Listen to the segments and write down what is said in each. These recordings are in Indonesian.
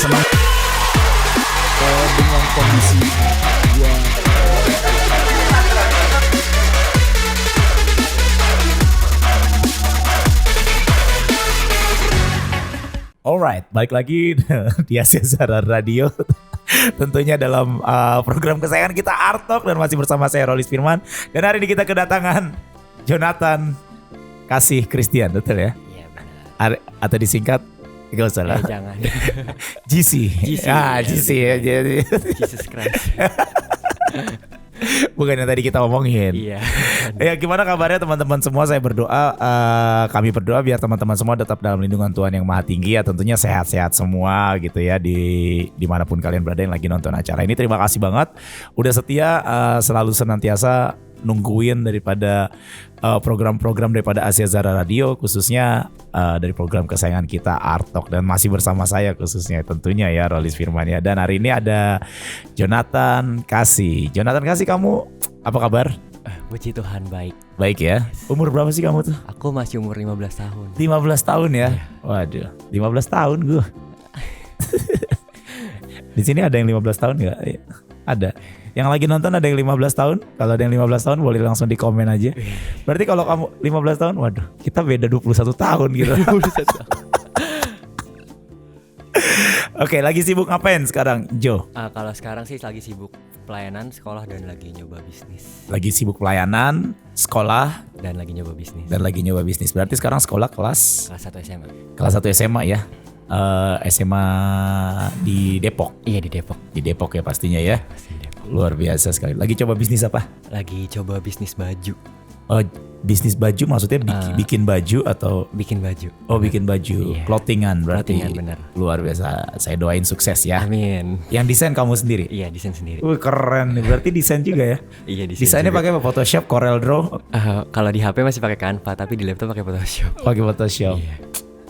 senang dengan kondisi gua. Alright, balik lagi di Asia Zara Radio. Tentunya dalam program kesayangan kita Art Talk, dan masih bersama saya Rolis Firman. Dan hari ini kita kedatangan Jonathan Kasih Christian, betul ya? Iya benar. Atau disingkat, gak usah lah. Jangan. GC. GC ya. Jesus Christ. Bukan yang tadi kita omongin. Iya. Ya, gimana kabarnya teman-teman semua? Saya berdoa, kami berdoa biar teman-teman semua tetap dalam lindungan Tuhan yang Maha Tinggi ya. Tentunya sehat-sehat semua gitu ya, dimanapun kalian berada yang lagi nonton acara ini. Terima kasih banget udah setia, selalu senantiasa nungguin daripada program-program daripada Asia Zara Radio, khususnya dari program kesayangan kita Art Talk, dan masih bersama saya khususnya tentunya ya Rolis Firman ya. Dan hari ini ada Jonathan Kasih. Jonathan Kasih, kamu apa kabar? Puji Tuhan baik. Baik ya. Umur berapa sih kamu tuh? Aku masih umur 15 tahun. 15 tahun ya. Waduh, 15 tahun gue. Di sini ada yang 15 tahun enggak? Ada. Yang lagi nonton ada yang 15 tahun? Kalau ada yang 15 tahun boleh langsung di komen aja. Berarti kalau kamu 15 tahun, waduh, kita beda 21 tahun gitu. 21 tahun. Oke, lagi sibuk ngapain sekarang, Jo? Kalau sekarang sih lagi sibuk pelayanan sekolah dan lagi nyoba bisnis. Lagi sibuk pelayanan, sekolah, Dan lagi nyoba bisnis. Berarti sekarang sekolah kelas 1 SMA. Kelas 1 SMA ya. SMA di Depok. Iya di Depok. Di Depok ya pastinya ya. Pasti di Depok. Luar biasa sekali. Lagi coba bisnis apa? Lagi coba bisnis baju. Oh, bisnis baju maksudnya bikin baju atau Bikin baju. Oh, bikin baju, Iya. Clothingan berarti. Clothingan, benar. Luar biasa. Saya doain sukses ya. Amin. Yang desain kamu sendiri? Iya desain sendiri. Keren nih. Berarti desain juga ya? Iya desain. Desainnya juga. pakai apa? Photoshop, Corel Draw? Kalau di HP masih pakai Canva, tapi di laptop pakai Photoshop. Pakai Photoshop. Iya.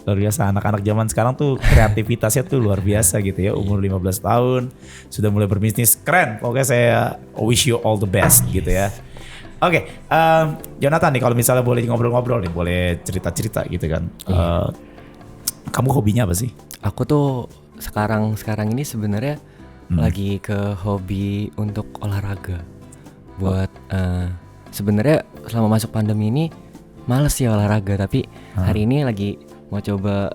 Luar biasa, anak-anak zaman sekarang tuh kreativitasnya tuh luar biasa gitu ya. Umur 15 tahun sudah mulai berbisnis, keren. Pokoknya saya wish you all the best gitu ya. Oke, Jonathan nih, kalau misalnya boleh ngobrol-ngobrol nih, boleh cerita-cerita gitu kan. Kamu hobinya apa sih? Aku tuh sekarang ini sebenarnya lagi ke hobi untuk olahraga. Buat sebenarnya selama masuk pandemi ini males ya olahraga, tapi hari ini lagi mau coba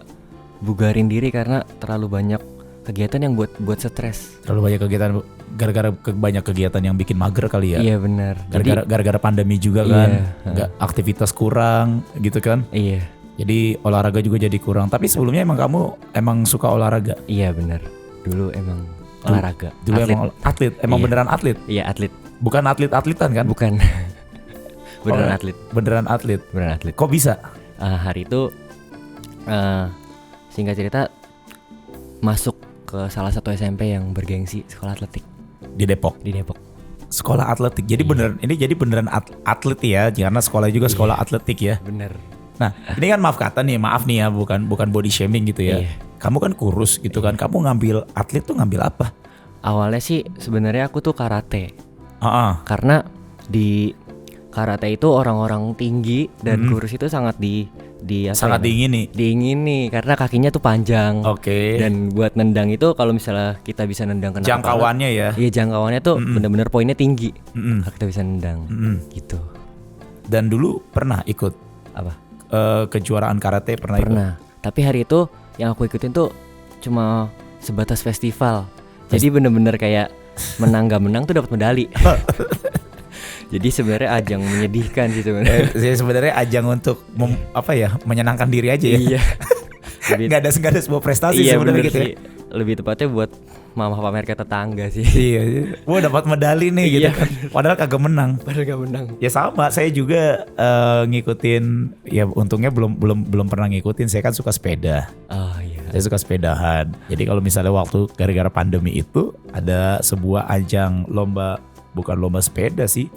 bugarin diri karena terlalu banyak kegiatan yang buat stres. Terlalu banyak kegiatan, gara-gara banyak kegiatan yang bikin mager kali ya. Iya benar. Gara-gara pandemi juga kan, nggak aktivitas kurang gitu kan. Iya. Jadi olahraga juga jadi kurang. Tapi sebelumnya emang kamu suka olahraga? Iya benar. Dulu emang olahraga. Dulu atlet. emang atlet, emang Iya. beneran atlet. Iya atlet. Bukan atlet-atletan kan? Bukan. Beneran Oh, atlet. Beneran atlet. Beneran atlet. Kok bisa? Hari itu singkat cerita masuk ke salah satu SMP yang bergengsi, sekolah atletik Di Depok. Sekolah atletik. Jadi beneran atlet ya, karena sekolah juga sekolah atletik ya. Bener. Nah, ini kan maaf nih ya, bukan body shaming gitu ya. Iya. Kamu kan kurus gitu kan. Kamu ngambil atlet tuh ngambil apa? Awalnya sih sebenarnya aku tuh karate. Karena di karate itu orang-orang tinggi dan kurus itu sangat Sangat diingini karena kakinya tuh panjang. Oke. Dan buat nendang itu kalau misalnya kita bisa nendang kena Jangkauannya ya. Iya, jangkauannya tuh bener-bener poinnya tinggi. Kalau kita bisa nendang gitu. Dan dulu pernah ikut Apa? kejuaraan karate pernah ikut? Pernah. Tapi hari itu yang aku ikutin tuh cuma sebatas festival. Jadi bener-bener kayak menang gak menang tuh dapat medali. Jadi sebenarnya ajang menyedihkan sih sebenarnya. Sebenarnya ajang untuk menyenangkan diri aja ya. Iya. Nggak ada sebuah prestasi iya, sebenarnya bener gitu. sih. Lebih tepatnya buat mama pamer ke tetangga sih. Iya. Wah, dapat medali nih gitu Iya. kan. Padahal kagak menang. Padahal gak menang. Ya sama, saya juga ngikutin. Ya untungnya belum pernah ngikutin. Saya kan suka sepeda. Oh iya. Saya suka sepedahan. Jadi kalau misalnya waktu gara-gara pandemi itu ada sebuah ajang lomba, bukan lomba sepeda sih.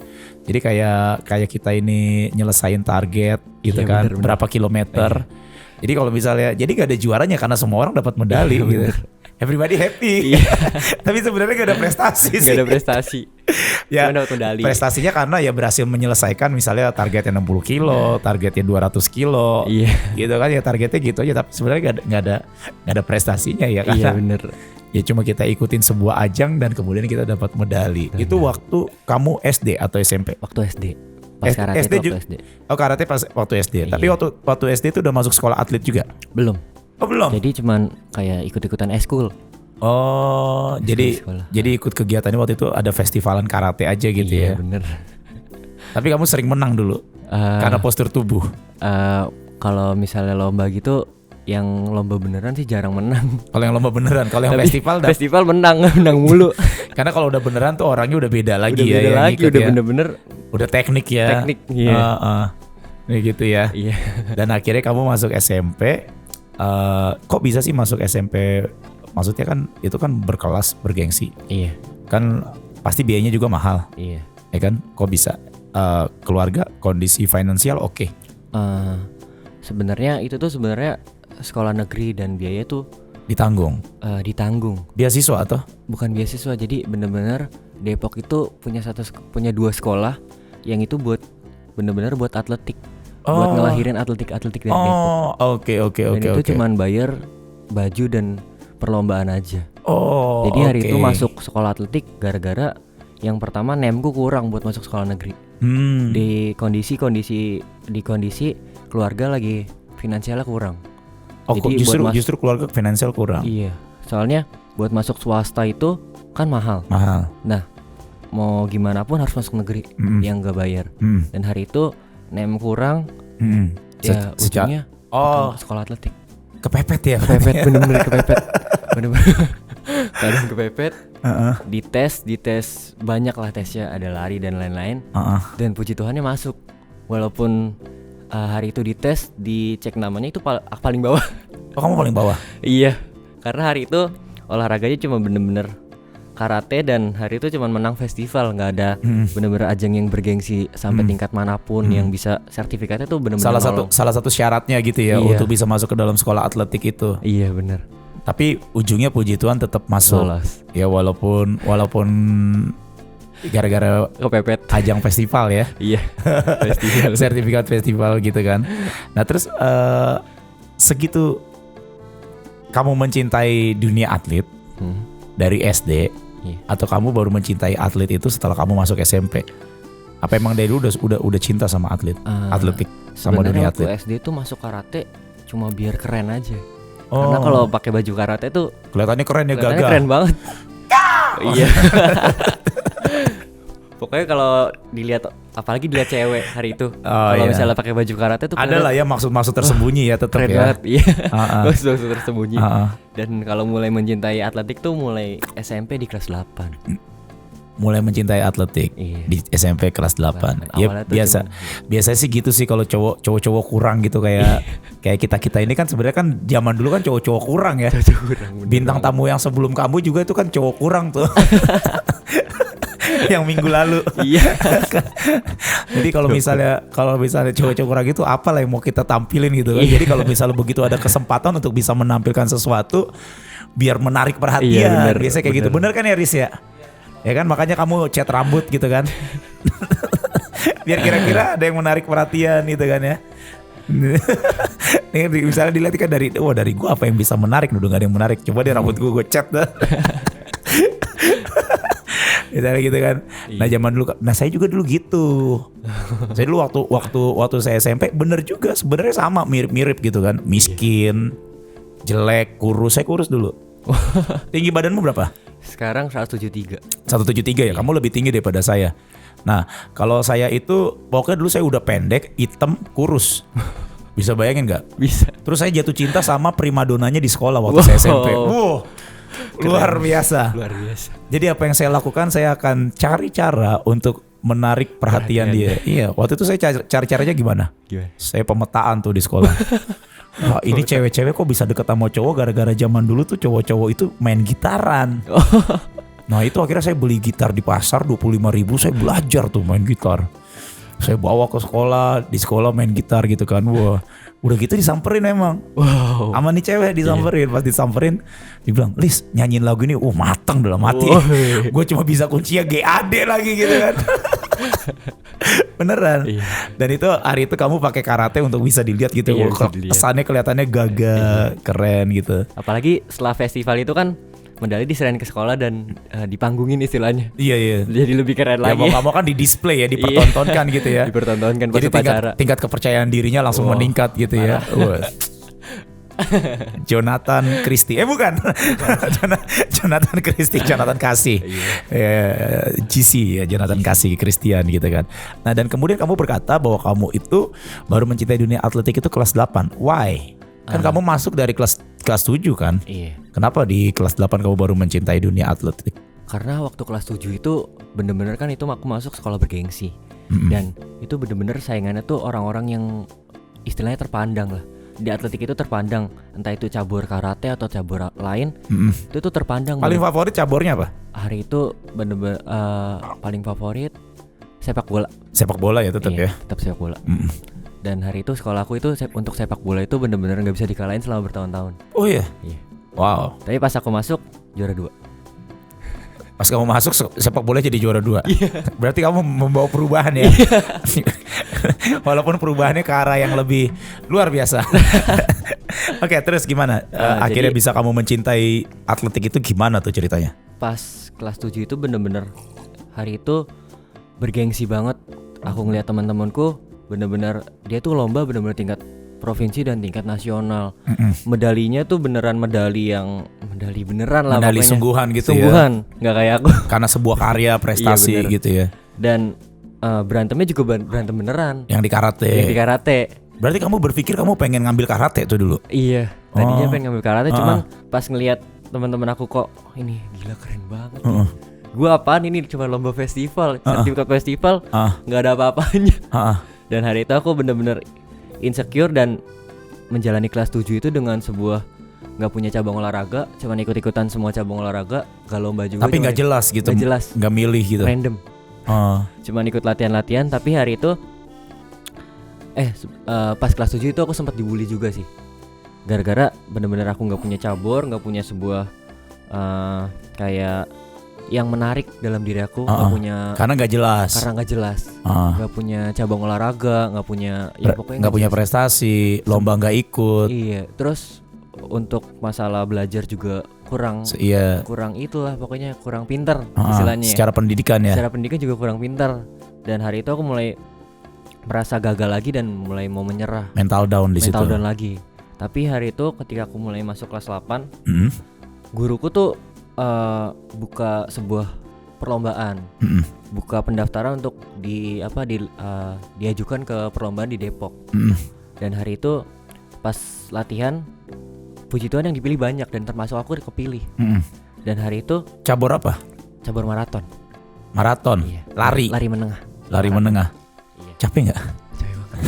Jadi kayak kita ini nyelesain target gitu Iya, kan, bener. berapa kilometer. Jadi kalau misalnya, jadi gak ada juaranya karena semua orang dapat medali gitu. everybody happy. Iya. Tapi sebenarnya gak ada prestasi sih. Gak ada prestasi. Ya, Cuma dapat medali. prestasinya karena ya berhasil menyelesaikan misalnya targetnya 60 kilo, targetnya 200 kilo. Iya. Gitu kan ya, targetnya gitu aja, tapi sebenarnya gak ada prestasinya ya, Iya karena bener. ya cuma kita ikutin sebuah ajang dan kemudian kita dapat medali. Benar. Itu waktu kamu SD atau SMP? Waktu SD. Pas karate SD itu waktu juga? SD. Oh, karate pas waktu SD. Iya. Tapi waktu SD itu udah masuk sekolah atlet juga? Belum. Oh, belum. Jadi cuman kayak ikut-ikutan eskul. Oh, jadi sekolah. ikut kegiatannya waktu itu ada festivalan karate aja gitu Iya ya. bener. Tapi kamu sering menang dulu karena postur tubuh. Kalau misalnya lomba gitu, yang lomba beneran sih jarang menang. Kalau yang lomba beneran, kalau yang Tapi festival menang mulu. karena kalau udah beneran tuh orangnya udah beda lagi Udah ya. beda yang lagi, ikut udah ya. bener-bener Udah teknik ya. teknik. Iya. Ini gitu ya. Iya. Dan akhirnya kamu masuk SMP. Kok bisa sih masuk SMP? Maksudnya kan itu kan berkelas, bergengsi. Iya. Kan pasti biayanya juga mahal. Iya. Ya kan? Kok bisa? Keluarga, kondisi finansial oke. Sebenarnya itu tuh sebenarnya sekolah negeri dan biaya tuh Ditanggung. ditanggung. Beasiswa atau? Bukan beasiswa, jadi bener-bener Depok itu punya 2 sekolah yang itu bener-bener buat atletik, buat ngelahirin atletik dari Depok. Oh, oke. Dan itu cuman bayar baju dan perlombaan aja. Oh, Jadi hari oke. itu masuk sekolah atletik gara-gara yang pertama nemku kurang buat masuk sekolah negeri. Di kondisi keluarga lagi finansialnya kurang. Oh, Jadi justru keluarga finansial kurang. Iya. Soalnya buat masuk swasta itu kan mahal. Mahal. Nah, mau gimana pun harus masuk negeri yang gak bayar. Dan hari itu nem kurang, ya ujungnya ke sekolah atletik. Kepepet ya. Kepepet, bener-bener kepepet. Bener-bener. Kadang kepepet. Dites banyak lah tesnya, ada lari dan lain-lain. Dan puji Tuhannya masuk. Walaupun hari itu dites, dicek namanya itu paling bawah. Oh, kamu paling bawah? Iya. Karena hari itu olahraganya cuma bener-bener karate dan hari itu cuma menang festival, nggak ada bener-bener ajang yang bergengsi sampai tingkat manapun yang bisa sertifikatnya tuh bener-bener salah satu syaratnya gitu ya, Iya. untuk bisa masuk ke dalam sekolah atletik itu. Iya bener. Tapi ujungnya puji Tuhan tetap masuk. Lolos. Ya walaupun gara-gara Kepepet. ajang festival ya. Iya. Festival. Sertifikat festival gitu kan. Nah, terus segitu kamu mencintai dunia atlet dari SD. Iya. Atau kamu baru mencintai atlet itu setelah kamu masuk SMP? Apa emang dari dulu udah cinta sama atletik sama dunia Sebenarnya waktu atlet? SD tuh masuk karate cuma biar keren aja. Oh, Karena kalau pakai baju karate tuh kelihatannya keren ya, kelihatannya gagah. keren banget. Iya. Pokoknya kalau dilihat, apalagi dilihat cewek hari itu, kalau iya. misalnya pakai baju karate tuh Ada lah ya maksud tersembunyi ya tetap keren ya. banget. Iya. Ah. Maksud tersembunyi. Ah. Dan kalau mulai mencintai atletik tuh mulai SMP di kelas 8. Mulai mencintai atletik Iya. di SMP kelas 8. Ya Awalnya tuh biasa sih gitu sih kalau cowok-cowok kurang gitu kayak kita ini kan sebenarnya kan zaman dulu kan cowok-cowok kurang ya. Kurang, bener Bintang banget. tamu yang sebelum kamu juga itu kan cowok kurang tuh. Yang minggu lalu. Iya. Jadi kalau misalnya cowok-cowok kurang itu apalah yang mau kita tampilin gitu kan. Iya. Jadi kalau misalnya begitu ada kesempatan untuk bisa menampilkan sesuatu biar menarik perhatian. Iya, bener, Biasanya kayak gitu. Bener kan ya, Riz ya? Ya kan, makanya kamu cat rambut gitu kan. Biar kira-kira ada yang menarik perhatian gitu kan ya. Nih misalnya dilihat kan dari gua apa yang bisa menarik, udah gak ada yang menarik. Coba deh rambut gua cat dah. Misalnya gitu kan. Nah zaman dulu, nah saya juga dulu gitu. Saya dulu waktu saya SMP bener juga sebenarnya sama, mirip-mirip gitu kan. Miskin, jelek, kurus. Saya kurus dulu. Tinggi badanmu berapa? Sekarang 173. 173 ya. Kamu lebih tinggi daripada saya. Nah kalau saya itu pokoknya dulu saya udah pendek, hitam, kurus. Bisa bayangin nggak? Bisa. Terus saya jatuh cinta sama primadonanya di sekolah waktu saya SMP. Wow, luar biasa. Luar biasa. Jadi apa yang saya lakukan, saya akan cari cara untuk menarik perhatian dia. Iya, waktu itu saya cari caranya gimana? Gimana? Saya pemetaan tuh di sekolah. Wah, ini cewek-cewek kok bisa deket sama cowok gara-gara zaman dulu tuh cowok-cowok itu main gitaran. Nah itu akhirnya saya beli gitar di pasar 25.000, saya belajar tuh main gitar. Saya bawa ke sekolah, di sekolah main gitar gitu kan. Wah, udah gitu disamperin emang. Wow. Sama nih cewek disamperin. Pas disamperin dibilang, Lis nyanyiin lagu ini. Mateng dalam hati. Gue cuma bisa kuncinya GAD lagi gitu kan. Beneran. Iya. Dan itu hari itu kamu pakai karate untuk bisa dilihat gitu. Iya, Wah, bisa dilihat. kesannya kelihatannya gagah, keren gitu. Apalagi setelah festival itu kan medali diserahin ke sekolah dan dipanggungin istilahnya. Iya. Jadi lebih keren Ya lagi. mau kan di display ya, dipertontonkan gitu ya. Dipertontonkan pas Jadi upacara. tingkat kepercayaan dirinya langsung Wow, meningkat gitu ya. Wah. Jonathan Christie, bukan. Jonathan Christie, Jonathan Kasih. GC ya, Jonathan Kasih Christian gitu kan. Nah, dan kemudian kamu berkata bahwa kamu itu baru mencintai dunia atletik itu kelas 8. Why? Kan kamu masuk dari kelas 7 kan? Iya. Kenapa di kelas 8 kamu baru mencintai dunia atletik? Karena waktu kelas 7 itu bener-bener kan itu aku masuk sekolah bergengsi. Dan itu bener-bener saingannya tuh orang-orang yang istilahnya terpandang lah. Di atletik itu terpandang, entah itu cabur karate atau cabur lain, itu tuh terpandang. Paling favorit caburnya apa? Hari itu bener-bener paling favorit sepak bola. Sepak bola ya tetap ya. Tetap sepak bola. Dan hari itu sekolah aku itu untuk sepak bola itu bener-bener nggak bisa dikalahin selama bertahun-tahun. Oh iya. Iya. Wow. Tapi pas aku masuk juara 2. Pas kamu masuk sepak bola jadi juara 2. Berarti kamu membawa perubahan ya. Walaupun perubahannya ke arah yang lebih luar biasa. Oke, terus gimana? Akhirnya bisa kamu mencintai atletik itu gimana tuh ceritanya? Pas kelas 7 itu bener-bener hari itu bergengsi banget. Aku ngeliat teman-temanku bener-bener dia tuh lomba bener-bener tingkat provinsi dan tingkat nasional. Medalinya tuh beneran medali beneran lah. Medali pokoknya. sungguhan gitu Sungguhan, nggak kayak aku. Karena sebuah karya prestasi Iya, bener. gitu ya. Dan berantemnya juga berantem beneran. Yang di karate. Yang di karate. Berarti kamu berpikir kamu pengen ngambil karate tuh dulu? Iya, tadinya pengen ngambil karate, cuman pas ngelihat teman-teman aku kok ini gila keren banget. Gua apaan ini cuma lomba festival, sertifikat festival, nggak ada apa-apanya. Dan hari itu aku bener-bener insecure dan menjalani kelas 7 itu dengan sebuah nggak punya cabang olahraga, cuman ikut-ikutan semua cabang olahraga, gak lomba juga. Tapi nggak jelas gitu, nggak jelas, nggak milih gitu. random. Cuman ikut latihan-latihan, tapi hari itu pas kelas 7 itu aku sempat dibully juga sih. Gara-gara bener-bener aku nggak punya cabur, nggak punya sebuah kayak yang menarik dalam diri aku, nggak punya. Karena nggak jelas. Nggak punya cabang olahraga, nggak punya. Ya pokoknya nggak punya prestasi, lomba nggak ikut. Iya, terus untuk masalah belajar juga kurang itulah pokoknya kurang pinter istilahnya. Secara pendidikan ya. Secara pendidikan juga kurang pinter. Dan hari itu aku mulai merasa gagal lagi dan mulai mau menyerah. Mental down di situ. Mental down lagi. Tapi hari itu ketika aku mulai masuk kelas 8, guruku tuh buka sebuah perlombaan. Buka pendaftaran untuk diajukan ke perlombaan di Depok. Dan hari itu pas latihan, puji Tuhan yang dipilih banyak dan termasuk aku kepilih. Dan hari itu cabur apa? Cabur maraton. Maraton. Iya. Lari menengah. Lari menengah. Iya. Capek nggak? Capek banget.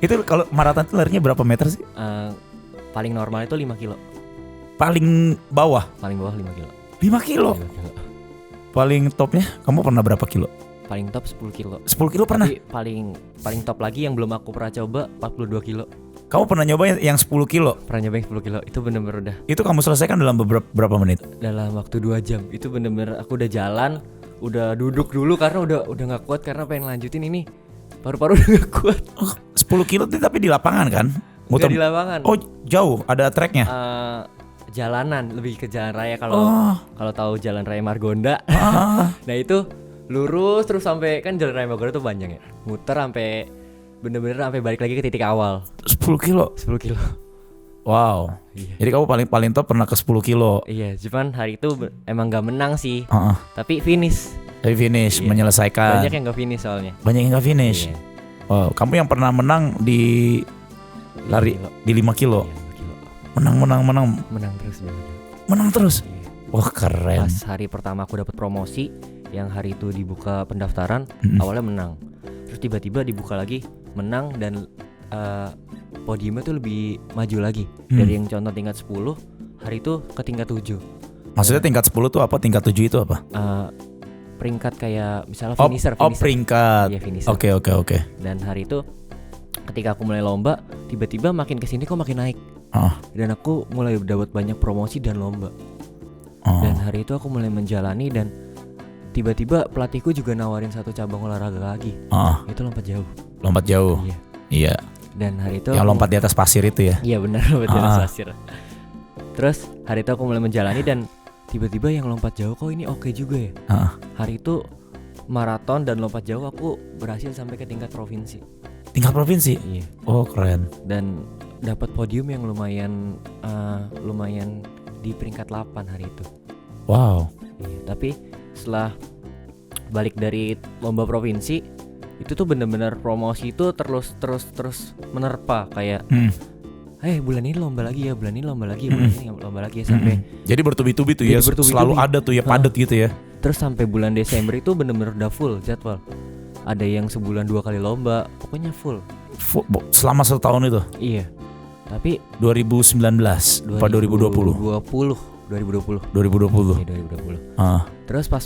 Itu kalau maraton itu larinya berapa meter sih? Paling normal itu 5 kilo. Paling bawah? Paling bawah 5 kilo. 5 kilo? 5 kilo. Paling topnya kamu pernah berapa kilo? Paling top 10 kilo. 10 kilo pernah? Tapi paling top lagi yang belum aku pernah coba 42 kilo. Kamu pernah nyoba yang 10 kilo? Pernah nyoba yang 10 kilo. Itu bener-bener udah. Itu kamu selesaikan dalam berapa menit? Dalam waktu 2 jam. Itu bener-bener aku udah jalan, udah duduk dulu karena udah gak kuat karena pengen lanjutin ini. Paru-paru udah gak kuat. 10 kilo tapi di lapangan kan? Muter di lapangan. Oh jauh, ada treknya? Jalanan, lebih ke jalan raya kalau tahu jalan raya Margonda. Nah itu lurus terus sampai kan jalan raya Margonda tuh panjang ya. Muter sampai bener-bener sampai balik lagi ke titik awal. 10 kilo? 10 kilo. Wow. Iya. Jadi kamu paling top pernah ke 10 kilo. Iya, cuman hari itu emang gak menang sih. Tapi finish. Tapi finish, iya. Menyelesaikan. Banyak yang gak finish soalnya. Banyak yang gak finish. Iya. Wow, kamu yang pernah menang di lari di 5 kilo. Iya, 5 kilo. Menang terus bener. Menang terus. Iya. Wah, keren. Pas hari pertama aku dapat promosi, yang hari itu dibuka pendaftaran, awalnya menang. Terus tiba-tiba dibuka lagi, menang dan podiumnya tuh lebih maju lagi. Dari yang contoh tingkat 10, hari itu ke tingkat 7. Maksudnya tingkat 10 tuh apa? Tingkat 7 itu apa? peringkat kayak misalnya Oh, finisher. peringkat. Iya, finisher. Oke. Dan hari itu ketika aku mulai lomba, tiba-tiba makin kesini kok makin naik. Dan aku mulai dapat banyak promosi dan lomba. Dan hari itu aku mulai menjalani dan tiba-tiba pelatihku juga nawarin satu cabang olahraga lagi. Itu lompat jauh. Lompat jauh. Iya. Dan hari itu Yang lompat di atas pasir itu ya. Iya benar, lompat di atas pasir. Terus hari itu aku mulai menjalani dan tiba-tiba yang lompat jauh kok ini oke juga ya. Hari itu maraton dan lompat jauh aku berhasil sampai ke tingkat provinsi. Tingkat provinsi? Iya. Oh keren. Dan dapat podium yang lumayan di peringkat 8 hari itu. Wow. Iya, tapi setelah balik dari lomba provinsi itu tuh bener-bener promosi itu terus menerpa kayak bulan ini lomba lagi ya, bulan ini lomba lagi ya, bulan ini lomba lagi ya sampai Jadi bertubi-tubi tuh Jadi ya, bertubi-tubi. selalu ada tuh ya, padat gitu ya. terus sampai bulan Desember itu bener-bener udah full jadwal. Ada yang sebulan 2 kali lomba, pokoknya full. Selama setahun itu. Iya. Tapi 2019 apa 2020? 2020. 2020. Iya, 2020. Terus pas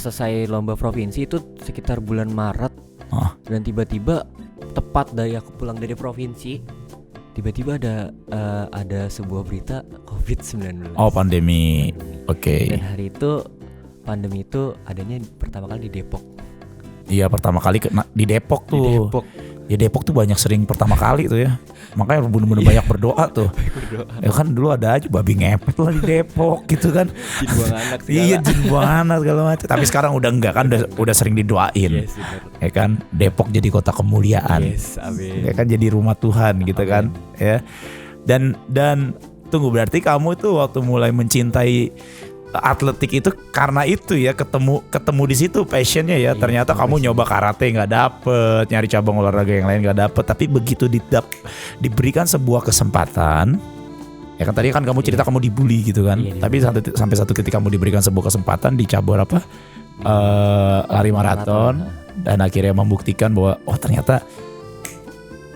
selesai lomba provinsi itu sekitar bulan Maret. Dan tiba-tiba tepat dari aku pulang dari provinsi, tiba-tiba ada sebuah berita COVID-19. Oh, pandemi. Oke. Dan hari itu pandemi itu adanya pertama kali di Depok. Iya, pertama kali di Depok tuh. Di Depok. Ya Depok tuh banyak sering pertama kali tuh ya. Makanya bener-bener banyak berdoa tuh. Ya kan dulu ada aja babi ngepet lah di Depok gitu kan. Jin buang anak segala. Iya, jin buang anak segala macam. Tapi sekarang udah enggak kan, udah sering didoain. Yes, bener. Ya kan, Depok jadi kota kemuliaan. Yes, amin. Ya kan jadi rumah Tuhan gitu kan, ya. Dan tunggu, berarti kamu tuh waktu mulai mencintai atletik itu karena itu ya, ketemu di situ passionnya ya. Ternyata kamu nyoba karate nggak dapet, nyari cabang olahraga yang lain nggak dapet, tapi begitu diberikan sebuah kesempatan, ya kan tadi kan kamu cerita kamu dibully gitu kan, tapi sampai satu ketika kamu diberikan sebuah kesempatan di cabur lari maraton, dan akhirnya membuktikan bahwa oh ternyata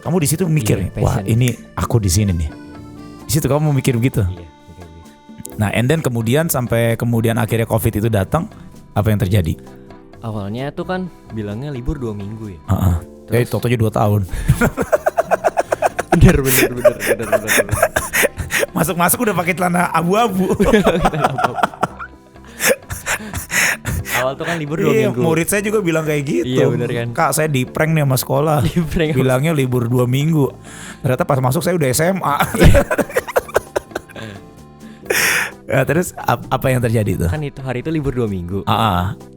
kamu di situ mikir nih, wah ini aku di sini nih. Di situ kamu mikir begitu. Nah, and then kemudian akhirnya COVID itu datang, apa yang terjadi? Awalnya tuh kan bilangnya libur 2 minggu ya. Terus totalnya 2 tahun. bener. Masuk udah pakai celana abu-abu. Awal tuh kan libur 2 minggu. Murid saya juga bilang kayak gitu. Iya bener kan. Kak, saya di prank nih sama sekolah. Bilangnya libur 2 minggu. Ternyata pas masuk saya udah SMA. Ya, terus apa yang terjadi tuh? Kan itu hari itu libur 2 minggu.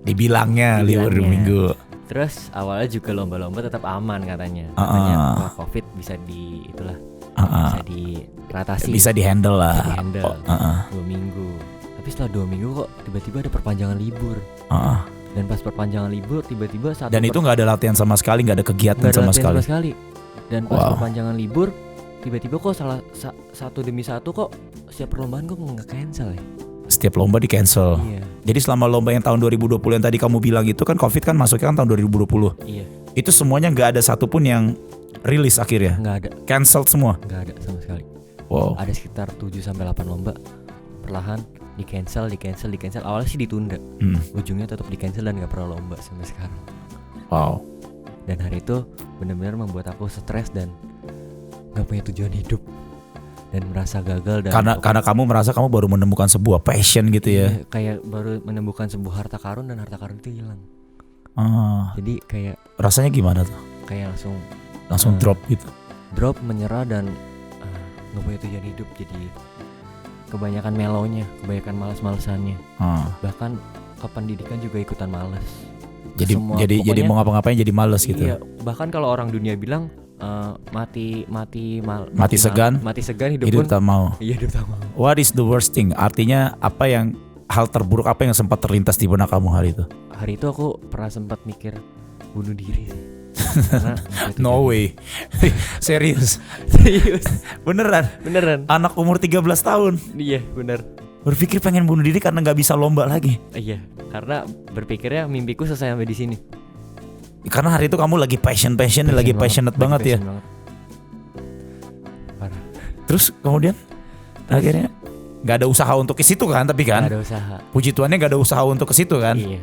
Dibilangnya libur 2 minggu. Terus awalnya juga lomba-lomba tetap aman katanya. Katanya wah, COVID bisa bisa diatasi. Bisa dihandle lah. Bisa dihandle. 2 minggu. Tapi setelah 2 minggu kok tiba-tiba ada perpanjangan libur. Dan pas perpanjangan libur tiba-tiba Dan itu nggak ada latihan sama sekali, nggak ada kegiatan sama sekali. Dan pas perpanjangan libur tiba-tiba kok satu demi satu kok setiap perlombaan kok nggak cancel ya. Setiap lomba di cancel. Iya. Jadi selama lomba yang tahun 2020 yang tadi kamu bilang itu kan COVID kan masuknya kan tahun 2020. Iya. Itu semuanya nggak ada satupun yang rilis akhirnya. Nggak ada. Cancelled semua. Nggak ada sama sekali. Wow. Ada sekitar 7-8 lomba perlahan di cancel. Awalnya sih ditunda. Ujungnya tetap di cancel dan nggak pernah lomba sampai sekarang. Wow. Dan hari itu benar-benar membuat aku stres dan nggak punya tujuan hidup dan merasa gagal dan karena kamu merasa kamu baru menemukan sebuah passion gitu ya. Kayak baru menemukan sebuah harta karun dan harta karun itu hilang. Jadi kayak rasanya gimana tuh? Kayak langsung drop gitu. Drop, menyerah dan nggak punya tujuan hidup. Jadi kebanyakan melonya, kebanyakan malas-malasannya. Bahkan ke pendidikan juga ikutan malas. Jadi mau ngapa-ngapain jadi malas gitu. Iya, bahkan kalau orang dunia bilang mati segan hidup tak mau. Iya, hidup tak mau. What is the worst thing? Artinya hal terburuk apa yang sempat terlintas di benak kamu hari itu? Hari itu aku pernah sempat mikir bunuh diri sih. Karena no way. Serius. Beneran. Anak umur 13 tahun. Iya, bener. Berpikir pengen bunuh diri karena nggak bisa lomba lagi. Iya, karena berpikirnya mimpiku selesai sampai di sini. Karena hari itu kamu lagi passionate banget ya. Parah. Terus kemudian akhirnya nggak ada usaha untuk ke situ kan, tapi kan Nggak ada usaha. puji Tuhannya nggak ada usaha untuk ke situ kan. Iya.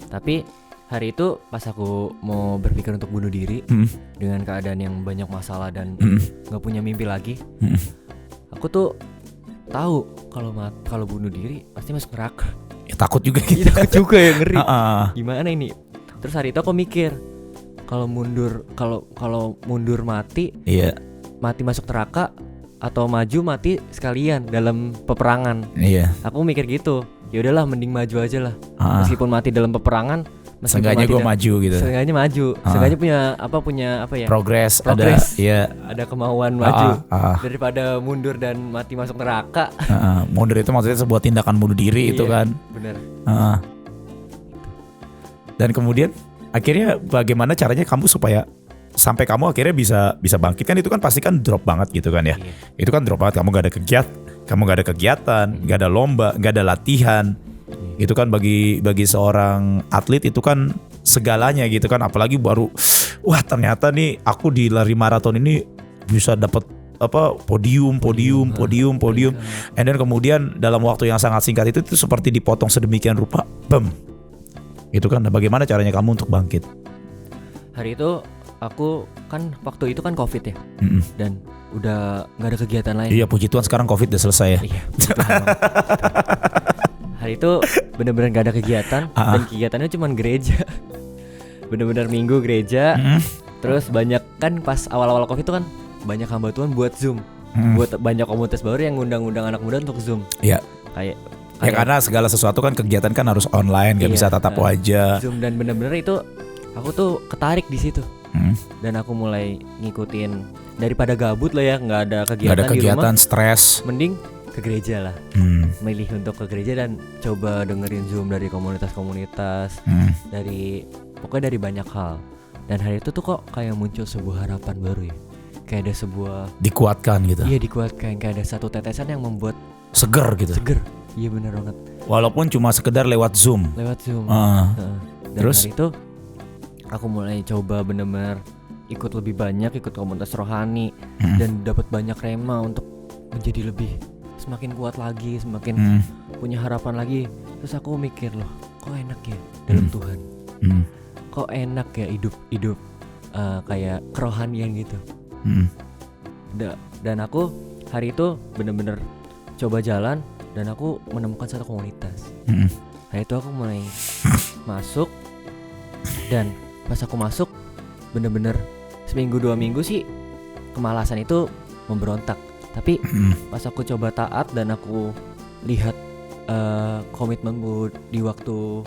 Tapi hari itu pas aku mau berpikir untuk bunuh diri dengan keadaan yang banyak masalah dan nggak punya mimpi lagi, aku tuh tahu kalau bunuh diri pasti masuk neraka. Ya, takut juga gitu. Takut juga ya, ngeri. Ah. Gimana ini? Terus hari itu aku mikir kalau mundur mati, Iya. mati masuk neraka atau maju mati sekalian dalam peperangan. Iya. Aku mikir gitu. Ya udahlah, mending maju aja lah. Ah. Meskipun mati dalam peperangan, Seenggaknya gue maju gitu. Seenggaknya maju. Seenggaknya punya apa ya? Progres. Progres. Ada. Iya. Ada kemauan maju daripada mundur dan mati masuk neraka. Mundur itu maksudnya sebuah tindakan bunuh diri itu Iya, kan. Bener. Dan kemudian akhirnya bagaimana caranya kamu supaya sampai kamu akhirnya bisa bangkit kan, itu kan pasti kan drop banget gitu kan ya. Iya. Itu kan drop banget, kamu gak ada kegiatan, gak ada lomba, gak ada latihan. Itu kan bagi seorang atlet itu kan segalanya gitu kan, apalagi baru wah ternyata nih aku di lari maraton ini bisa dapat podium and then kemudian dalam waktu yang sangat singkat itu seperti dipotong sedemikian rupa, bam. Itu kan bagaimana caranya kamu untuk bangkit? Hari itu aku kan waktu itu kan COVID ya. Dan udah nggak ada kegiatan lain. Iya, puji Tuhan sekarang COVID udah selesai ya. Iya. Hari itu benar-benar gak ada kegiatan dan kegiatannya cuma gereja. Benar-benar minggu gereja. Terus banyak kan pas awal-awal COVID itu kan banyak hamba Tuhan buat Zoom. Buat banyak komunitas baru yang ngundang-undang anak muda untuk Zoom. Iya. Kayak Ya karena segala sesuatu kan kegiatan kan harus online, gak bisa tatap wajah. Zoom, dan benar-benar itu aku tuh ketarik di situ. Dan aku mulai ngikutin, daripada gabut lah ya, nggak ada kegiatan di rumah, stres, mending ke gereja lah. Milih untuk ke gereja dan coba dengerin Zoom dari komunitas-komunitas, pokoknya dari banyak hal. Dan hari itu tuh kok kayak muncul sebuah harapan baru ya, kayak ada sebuah dikuatkan gitu. Iya, dikuatkan, kayak ada satu tetesan yang membuat seger gitu. Seger, iya benar banget. Walaupun cuma sekedar lewat Zoom. Dan terus hari itu aku mulai coba benar-benar ikut lebih banyak, ikut komunitas rohani dan dapat banyak rema untuk menjadi lebih semakin kuat lagi, semakin punya harapan lagi. Terus aku mikir, loh, kok enak ya dalam Tuhan. Kok enak ya hidup kayak kerohanian gitu. Dan aku hari itu benar-benar coba jalan dan aku menemukan satu komunitas. Hari itu aku mulai masuk, dan pas aku masuk bener-bener seminggu 2 minggu sih kemalasan itu memberontak. Tapi pas aku coba taat dan aku lihat komitmenku di waktu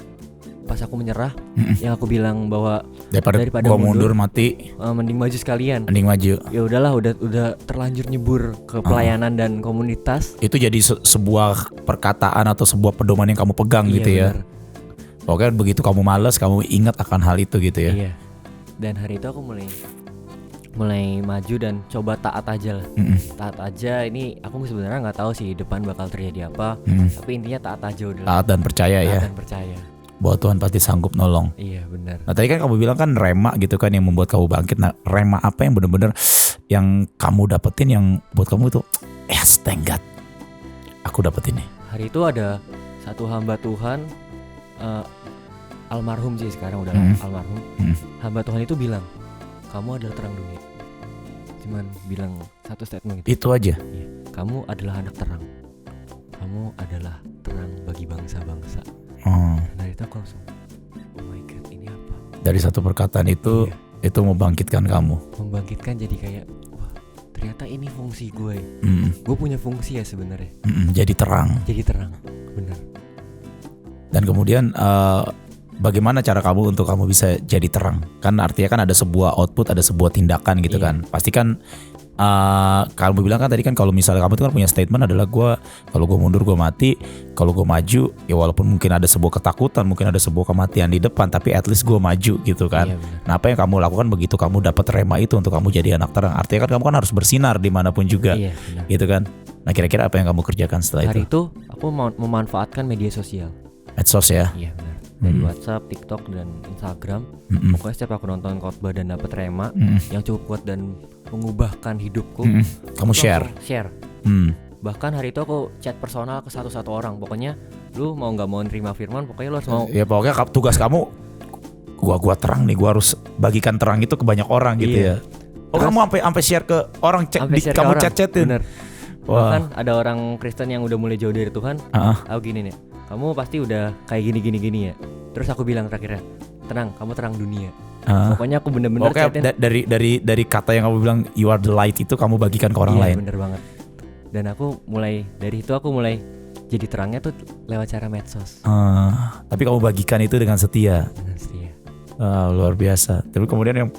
pas aku menyerah, yang aku bilang bahwa daripada gua mundur mati, mending maju sekalian. Mending maju. Ya udahlah, udah terlanjur nyebur ke pelayanan dan komunitas. Itu jadi sebuah perkataan atau sebuah pedoman yang kamu pegang gitu ya. Bener. Pokoknya begitu kamu malas, kamu ingat akan hal itu gitu ya. Iya. Dan hari itu aku mulai maju dan coba taat aja lah. Taat aja. Ini aku sebenarnya nggak tahu sih depan bakal terjadi apa. Tapi intinya taat aja udah. Taat dan percaya ya. Taat dan percaya. Bahwa Tuhan pasti sanggup nolong. Iya, benar. Nah tadi kan kamu bilang kan rema gitu kan yang membuat kamu bangkit. Nah rema apa yang benar-benar yang kamu dapetin yang buat kamu itu yes thank God aku dapet ini. Hari itu ada satu hamba Tuhan, almarhum sih sekarang udah almarhum. Hamba Tuhan itu bilang, kamu adalah terang dunia. Cuman bilang satu statement gitu. Itu aja. Iya, kamu adalah anak terang. Kamu adalah terang bagi bangsa-bangsa. Nah itu aku langsung, oh my God, ini apa? Dari satu perkataan itu, itu membangkitkan kamu. Membangkitkan, jadi kayak, wah ternyata ini fungsi gue. Gue punya fungsi ya sebenarnya. Jadi terang. Jadi terang, benar. Dan kemudian bagaimana cara kamu untuk kamu bisa jadi terang? Kan artinya kan ada sebuah output, ada sebuah tindakan gitu kan. Pasti kan kamu bilang kan tadi kan kalau misalnya kamu itu kan punya statement adalah kalau gue mundur gue mati, kalau gue maju ya walaupun mungkin ada sebuah ketakutan, mungkin ada sebuah kematian di depan, tapi at least gue maju gitu kan. Nah apa yang kamu lakukan begitu kamu dapat rema itu untuk kamu jadi anak terang? Artinya kan kamu kan harus bersinar dimanapun juga, gitu kan. Nah kira-kira apa yang kamu kerjakan setelah hari itu? Hari itu aku mau memanfaatkan media sosial. Medsos ya? Iya benar. Dari WhatsApp, TikTok dan Instagram. Pokoknya setiap aku nonton khotbah dan dapat rema yang cukup kuat dan mengubahkan hidupku, kamu share. Bahkan hari itu aku chat personal ke satu-satu orang. Pokoknya lu mau nggak mau nerima firman, pokoknya lu harus mau. Ya pokoknya tugas kamu, gua terang nih, gua harus bagikan terang itu ke banyak orang gitu ya. Oh, Terus, kamu sampai share ke orang, share kamu ke orang. chat-chatin. Bener. Wah. Bahkan ada orang Kristen yang udah mulai jauh dari Tuhan. Aku gini nih, kamu pasti udah kayak gini ya. Terus aku bilang terakhirnya, tenang, kamu terang dunia. Pokoknya aku bener-bener chatin. Dari kata yang kamu bilang you are the light itu kamu bagikan ke orang lain. Bener banget. Dan aku mulai dari itu aku mulai jadi terangnya tuh lewat cara medsos. Tapi kamu bagikan itu dengan setia. Dengan setia. Luar biasa. Tapi kemudian yang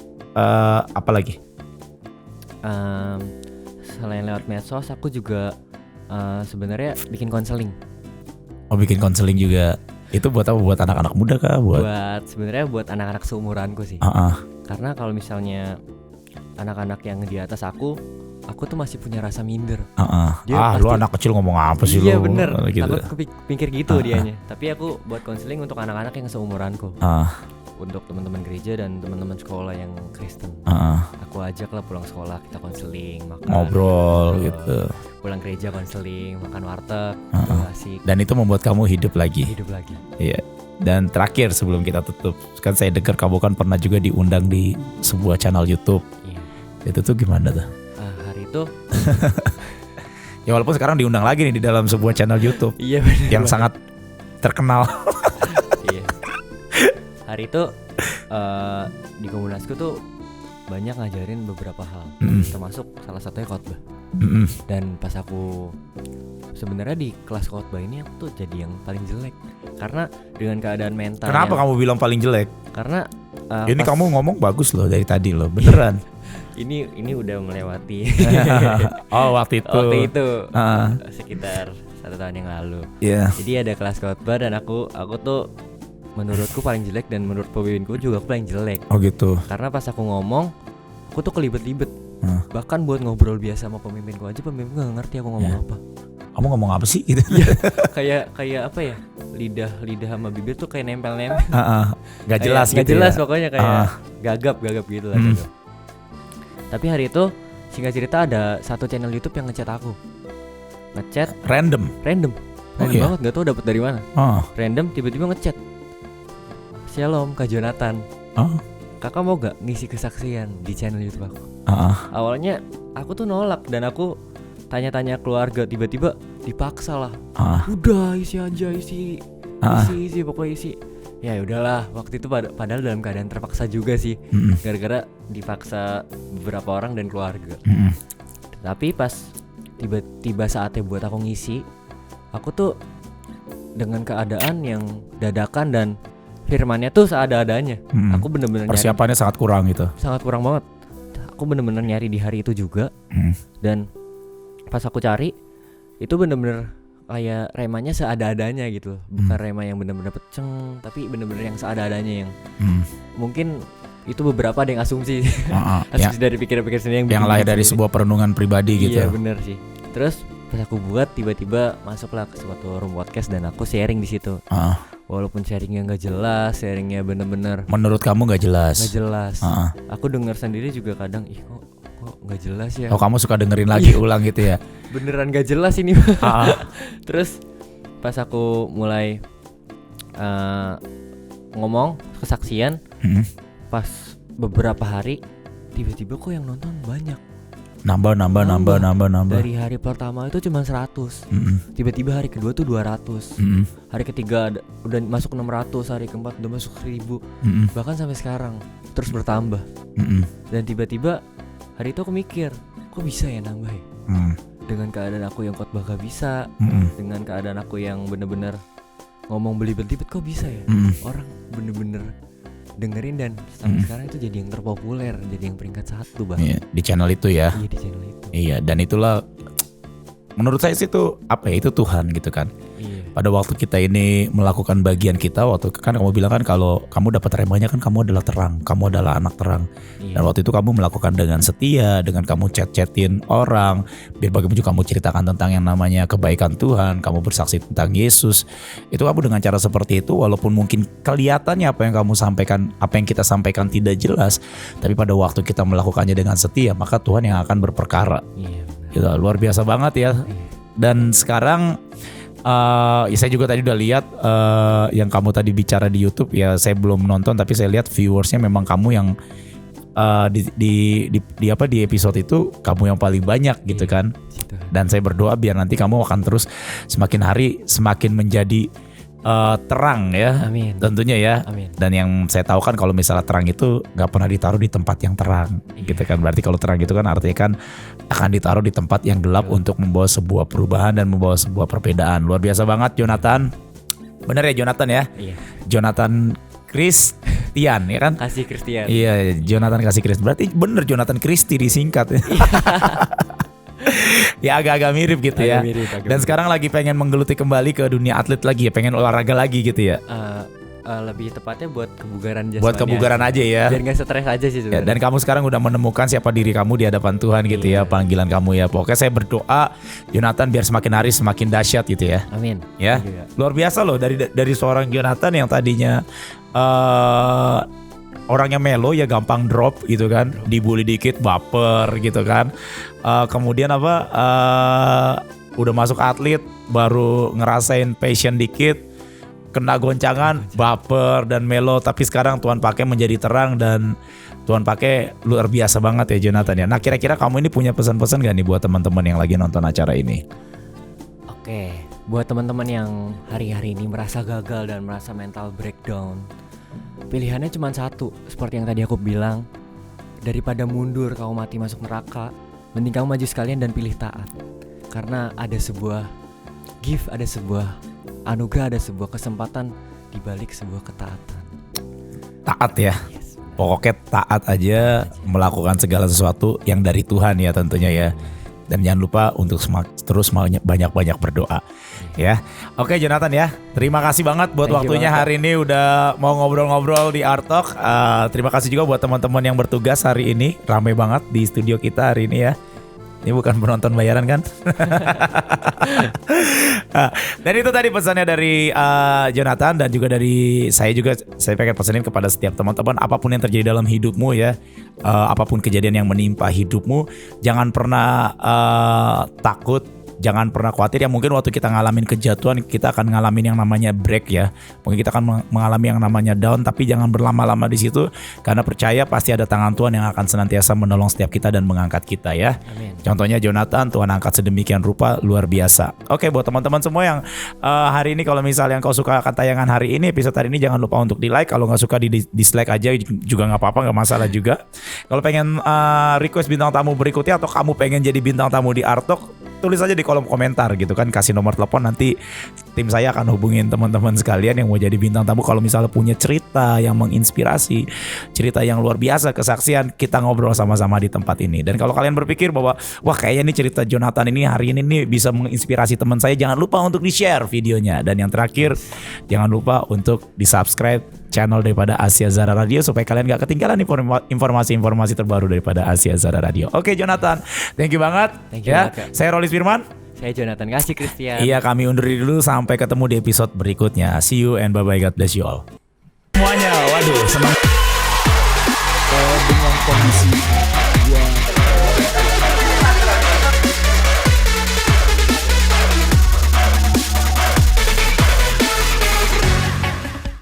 apa lagi? Selain lewat medsos, aku juga sebenarnya bikin konseling. Oh, bikin konseling juga. Itu buat apa? Buat anak-anak muda kah? Sebenarnya buat anak-anak seumuranku sih. Karena kalau misalnya anak-anak yang di atas aku tuh masih punya rasa minder. Lu anak kecil ngomong apa sih lu? Iya bener. Gitu. Aku pikir gitu dianya. Tapi aku buat konseling untuk anak-anak yang seumuranku. Untuk teman-teman gereja dan teman-teman sekolah yang Kristen. Aku ajak lah pulang sekolah kita konseling, makan, ngobrol gitu. Pulang gereja konseling, makan warteg, itu asik. Dan itu membuat kamu hidup lagi. Iya. Dan terakhir sebelum kita tutup, kan saya dengar kamu kan pernah juga diundang di sebuah channel YouTube. Iya. Itu tuh gimana tuh? Hari itu ya walaupun sekarang diundang lagi nih di dalam sebuah channel YouTube. Iya bener. Yang sangat terkenal. Iya. Hari itu di komunitasku tuh banyak ngajarin beberapa hal, termasuk salah satunya khotbah. Dan pas aku sebenarnya di kelas khotbah ini aku tuh jadi yang paling jelek karena dengan keadaan mental. Kenapa kamu bilang paling jelek? Karena ini kamu ngomong bagus loh dari tadi loh, beneran. ini udah melewati. Oh waktu itu. Sekitar 1 tahun yang lalu. Yeah. Jadi ada kelas khotbah dan aku tuh menurutku paling jelek dan menurut pemimpinku juga aku paling jelek. Oh gitu. Karena pas aku ngomong, aku tuh kelibet-libet. Bahkan buat ngobrol biasa sama pemimpinku aja, pemimpinku gak ngerti aku ngomong apa. Kamu ngomong apa sih gitu? kayak apa ya? Lidah sama bibir tuh kayak nempel-nempel. Gak jelas gitu. Gak jelas pokoknya kayak gagap gitu lah. Tapi hari itu singkat cerita ada satu channel YouTube yang ngechat aku. Ngechat random banget, gak tau dapet dari mana. Random tiba-tiba ngechat. Shalom Kak Jonathan. Kakak mau gak ngisi kesaksian di channel YouTube aku? Awalnya aku tuh nolak dan aku tanya-tanya keluarga, tiba-tiba dipaksa lah. Udah isi aja, isi pokoknya isi. Ya udahlah, waktu itu padahal dalam keadaan terpaksa juga sih. Gara-gara dipaksa beberapa orang dan keluarga. Tapi pas tiba-tiba saatnya buat aku ngisi, aku tuh dengan keadaan yang dadakan dan firmannya tuh seadanya. Aku bener-bener persiapannya sangat kurang gitu. Sangat kurang banget. Aku bener-bener nyari di hari itu juga. Dan pas aku cari, itu bener-bener kayak remanya seadanya gitu. Bukan rema yang bener-bener peceng, tapi bener-bener yang seadanya yang mungkin itu beberapa ada yang asumsi. Asumsi dari pikir-pikir sendiri yang lahir dari sebuah perenungan pribadi gitu. Iya bener sih. Terus pas aku buat, tiba-tiba masuklah ke suatu room podcast dan aku sharing di situ. Walaupun sharingnya nggak jelas, sharingnya bener-bener. Menurut kamu nggak jelas? Nggak jelas. Aku dengar sendiri juga kadang, kok nggak jelas ya. Oh kamu suka dengerin lagi ulang gitu ya? Beneran nggak jelas ini. Terus pas aku mulai ngomong kesaksian, pas beberapa hari tiba-tiba kok yang nonton banyak. Nambah. Dari hari pertama itu cuma 100. Tiba-tiba hari kedua tuh 200. Hari ketiga udah masuk 600, hari keempat udah masuk 1000. Bahkan sampai sekarang terus bertambah. Dan tiba-tiba hari itu aku mikir, kok bisa ya nambah ya? Dengan keadaan aku yang khotbah gak bisa, dengan keadaan aku yang bener-bener ngomong belibet-libet, kok bisa ya? Orang bener-bener dengerin dan sampai sekarang itu jadi yang terpopuler, jadi yang peringkat 1 bahkan. Iya, di channel itu ya. Iya, di channel itu. Iya, dan itulah menurut saya sih itu apa ya, itu Tuhan gitu kan. Iya. Pada waktu kita ini melakukan bagian kita, waktu kan kamu bilang kan kalau kamu dapat remanya kan kamu adalah terang, kamu adalah anak terang. Iya. Dan waktu itu kamu melakukan dengan setia, dengan kamu chat-chatin orang, biar bagaimana juga kamu ceritakan tentang yang namanya kebaikan Tuhan, kamu bersaksi tentang Yesus. Itu kamu dengan cara seperti itu, walaupun mungkin kelihatannya apa yang kamu sampaikan, apa yang kita sampaikan tidak jelas, tapi pada waktu kita melakukannya dengan setia, maka Tuhan yang akan berperkara. Iya. Gitu, luar biasa banget ya. Dan sekarang ya saya juga tadi udah lihat yang kamu tadi bicara di YouTube ya, saya belum nonton tapi saya lihat viewersnya memang kamu yang di episode itu kamu yang paling banyak gitu kan. Dan saya berdoa biar nanti kamu akan terus semakin hari semakin menjadi terang ya. Amin. Tentunya ya. Amin. Dan yang saya tahu kan kalau misalnya terang itu nggak pernah ditaruh di tempat yang terang gitu kan. Berarti kalau terang itu kan artinya kan akan ditaruh di tempat yang gelap untuk membawa sebuah perubahan dan membawa sebuah perbedaan. Luar biasa banget Jonathan. Bener ya Jonathan ya? Iya. Jonathan Christian ya kan? Kasih Christian. Iya, Jonathan kasih Christian. Berarti bener Jonathan Christie disingkat. Ya agak-agak mirip gitu ya. Dan sekarang lagi pengen menggeluti kembali ke dunia atlet lagi ya, pengen olahraga lagi gitu ya. Lebih tepatnya buat kebugaran jasmani. Buat kebugaran aja ya. Biar gak stres aja sih sebenarnya. Ya, dan kamu sekarang udah menemukan siapa diri kamu di hadapan Tuhan gitu ya, panggilan kamu ya. Pokoknya saya berdoa Jonathan biar semakin hari semakin dahsyat gitu ya. Amin. Ya. Luar biasa loh dari seorang Jonathan yang tadinya orangnya melo ya, gampang drop gitu kan, dibully dikit baper gitu kan. Kemudian udah masuk atlet baru ngerasain passion dikit, kena goncangan baper dan melo, tapi sekarang Tuhan pakai menjadi terang dan Tuhan pakai luar biasa banget ya Jonathan ya. Nah kira-kira kamu ini punya pesan-pesan gak nih buat teman-teman yang lagi nonton acara ini? Oke, buat teman-teman yang hari-hari ini merasa gagal dan merasa mental breakdown, pilihannya cuma satu, seperti yang tadi aku bilang. Daripada mundur kamu mati masuk neraka, mending kamu maju sekalian dan pilih taat. Karena ada sebuah gift, ada sebuah anugerah, ada sebuah kesempatan di balik sebuah ketaatan. Taat ya. Yes. Pokoknya taat aja melakukan segala sesuatu yang dari Tuhan ya tentunya ya. Dan jangan lupa untuk terus banyak-banyak berdoa ya. Oke Jonathan ya, terima kasih banget buat waktunya hari ini udah mau ngobrol-ngobrol di Art Talk. Terima kasih juga buat teman-teman yang bertugas hari ini, rame banget di studio kita hari ini ya. Ini bukan penonton bayaran kan? Dan itu tadi pesannya dari Jonathan dan juga dari saya juga. Saya pengen pesanin kepada setiap teman-teman, apapun yang terjadi dalam hidupmu ya, apapun kejadian yang menimpa hidupmu, jangan pernah takut. Jangan pernah khawatir ya, mungkin waktu kita ngalamin kejatuhan kita akan ngalamin yang namanya break ya. Mungkin kita akan mengalami yang namanya down, tapi jangan berlama-lama di situ karena percaya pasti ada tangan Tuhan yang akan senantiasa menolong setiap kita dan mengangkat kita ya. Amin. Contohnya Jonathan, Tuhan angkat sedemikian rupa luar biasa. Oke, buat teman-teman semua yang hari ini kalau misalnya kau suka akan tayangan hari ini, episode hari ini jangan lupa untuk di-like. Kalau nggak suka di dislike aja juga nggak apa-apa, nggak masalah juga. Kalau pengen request bintang tamu berikutnya atau kamu pengen jadi bintang tamu di Art Talk, tulis aja di kolom komentar gitu kan, kasih nomor telepon, nanti tim saya akan hubungin teman-teman sekalian yang mau jadi bintang tamu. Kalau misalnya punya cerita yang menginspirasi, cerita yang luar biasa, kesaksian, kita ngobrol sama-sama di tempat ini. Dan kalau kalian berpikir bahwa wah kayaknya ini cerita Jonathan ini hari ini nih bisa menginspirasi teman saya, jangan lupa untuk di-share videonya. Dan yang terakhir, jangan lupa untuk di-subscribe channel daripada Asia Zara Radio supaya kalian gak ketinggalan informasi-informasi terbaru daripada Asia Zara Radio. Oke Jonathan, thank you banget. Thank you ya. banget. Saya Rolis Firman. Saya Jonathan kasih Christian. Iya, kami undur diri dulu, sampai ketemu di episode berikutnya. See you and bye-bye, God bless you all. Semuanya, waduh senang. Dengan kondisi